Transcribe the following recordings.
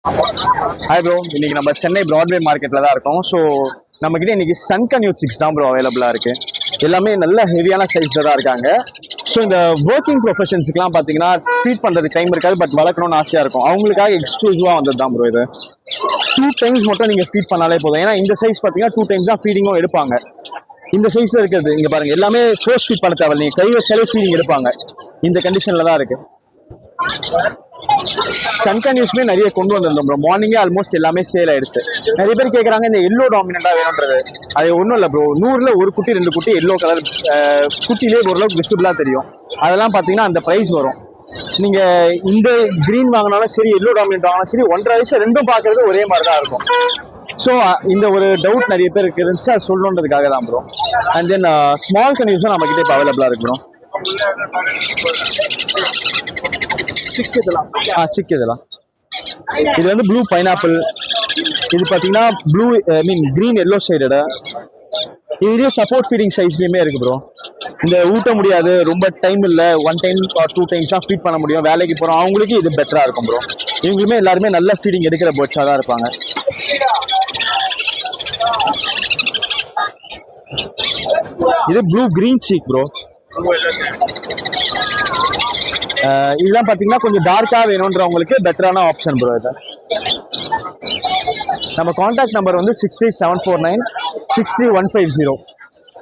Hi bro, இன்னைக்கு நம்ம Chennai Broadway மார்க்கெட்ல தான் இருக்கோம். ஸோ நம்ம கிட்ட இன்னைக்கு சன்கன்யூ சிக்ஸ் தான் ப்ரோ அவைலபிளா இருக்கு. எல்லாமே நல்ல ஹெவியான சைஸ்ல தான் இருக்காங்க. ஸோ இந்த ஒர்க்கிங் ப்ரொஃபஷன்ஸுக்குலாம் பார்த்தீங்கன்னா ஃபீட் பண்ணுறதுக்கு டைம் இருக்காது, பட் வளர்க்கணும்னு ஆசையாக இருக்கும். அவங்களுக்காக எக்ஸ்க்ளூசிவாக வந்தது தான் ப்ரோ இது. 2 டைம்ஸ் மட்டும் நீங்கள் ஃபீட் பண்ணாலே போதும். ஏன்னா இந்த சைஸ் பார்த்தீங்கன்னா 2 டைம்ஸ் தான் ஃபீடிங்கும் எடுப்பாங்க. இந்த சைஸ்ல இருக்கிறது இங்க பாருங்க, எல்லாமே ஃபோர்ஸ் ஃபீட் பண்ண தேவை, நீங்க கை வச்சாலே ஃபீடிங் எடுப்பாங்க. இந்த கண்டிஷன்ல தான் இருக்கு. சன்கன்யூஸ்மே நிறைய கொண்டு வந்திருந்தோம் ப்ரோ. மார்னிங்கே ஆல்மோஸ்ட் எல்லாமே சேல் ஆயிடுச்சு. நிறைய பேர் கேட்குறாங்க இந்த எல்லோ டாமினண்டா வேணுன்றது. அது ஒன்றும் இல்லை ப்ரோ, 100ல் ஒரு குட்டி 2 குட்டி எல்லோ கலர் குட்டிலே ஓரளவுக்கு விசிபிளா தெரியும். அதெல்லாம் பார்த்தீங்கன்னா அந்த ப்ரைஸ் வரும். நீங்க இந்த கிரீன் வாங்கினாலும் சரி, எல்லோ டாமினண்ட் வாங்கினாலும் சரி, 1.5 வயசு ரெண்டும் பார்க்கறது ஒரே மாதிரி தான் இருக்கும். ஸோ இந்த ஒரு டவுட் நிறைய பேருக்கு இருந்துச்சு, அது சொல்லணுன்றதுக்காக தான் ப்ரோ. அண்ட் தென் ஸ்மால் கன்யூஸும் நம்ம கிட்ட இப்போ அவைலபிளா இருக்கு ப்ரோ. சிக் இதெல்லாம் இது வந்து ப்ளூ பைனாப்பிள். இது பார்த்தீங்கன்னா ப்ளூ கிரீன் எல்லோ ஷேடடு. இதுலேயே சப்போர்ட் ஃபீடிங் சைஸ்லையுமே இருக்கு ப்ரோ. இந்த ஊட்ட முடியாது, ரொம்ப டைம் இல்லை, 1 டைம் ஆர் 2 டைம்ஸ் தான் ஃபீட் பண்ண முடியும், வேலைக்கு போகிறோம், அவங்களுக்கு இது பெட்டராக இருக்கும் ப்ரோ. இவங்களுமே எல்லாருமே நல்ல ஃபீடிங் எடுக்கிற பேர்ட்ஸாக தான் இருப்பாங்க. இது ப்ளூ கிரீன் சீக் ப்ரோ. இதெல்லாம் பார்த்தீங்கன்னா கொஞ்சம் டார்க்காக வேணுன்றவங்களுக்கு பெட்டரான ஆப்ஷன் ப்ரோ. இது நம்ம கான்டாக்ட் நம்பர் வந்து 63749 63150.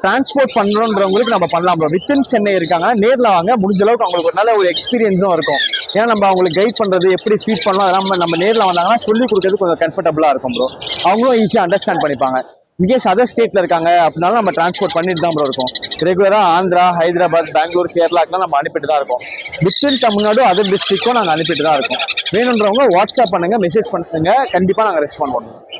டிரான்ஸ்போர்ட் பண்ணுறோன்றவங்களுக்கு நம்ம பண்ணலாம் ப்ரோ. வித்தின் சென்னை இருக்காங்க, நேரில் வாங்க. முடிஞ்ச அளவுக்கு அவங்களுக்கு ஒரு நல்ல ஒரு எக்ஸ்பீரியன்ஸும் இருக்கும். ஏன்னா நம்ம அவங்களுக்கு கைட் பண்ணுறது, எப்படி ஃபீட் பண்ணலாம், அதெல்லாம் நம்ம நேரில் வந்தாங்கன்னா சொல்லி கொடுக்கறது கொஞ்சம் கம்ஃபர்டபுளாக இருக்கும் ப்ரோ. அவங்களும் ஈஸியாக அண்டர்ஸ்டாண்ட் பண்ணிப்பாங்க. இன்கேஸ் அதர் ஸ்டேட்டில் இருக்காங்க அப்படின்னாலும் நம்ம டிரான்ஸ்போர்ட் பண்ணிட்டு தான் ப்ரோ இருக்கோம். ரெகுலராக ஆந்திரா, ஹைதராபாத், பெங்களூர், கேரளாக்கெலாம் நம்ம அனுப்பிட்டு தான் இருக்கோம். வித்தின் தமிழ்நாடு அதர் டிஸ்ட்ரிக்டும் நாங்கள் அனுப்பிட்டு தான் இருக்கோம். வேணுன்றவங்க வாட்ஸ்அப் பண்ணுங்கள், மெசேஜ் பண்ணுங்க, கண்டிப்பாக நாங்கள் ரெஸ்பாண்ட் பண்ணுவோம்.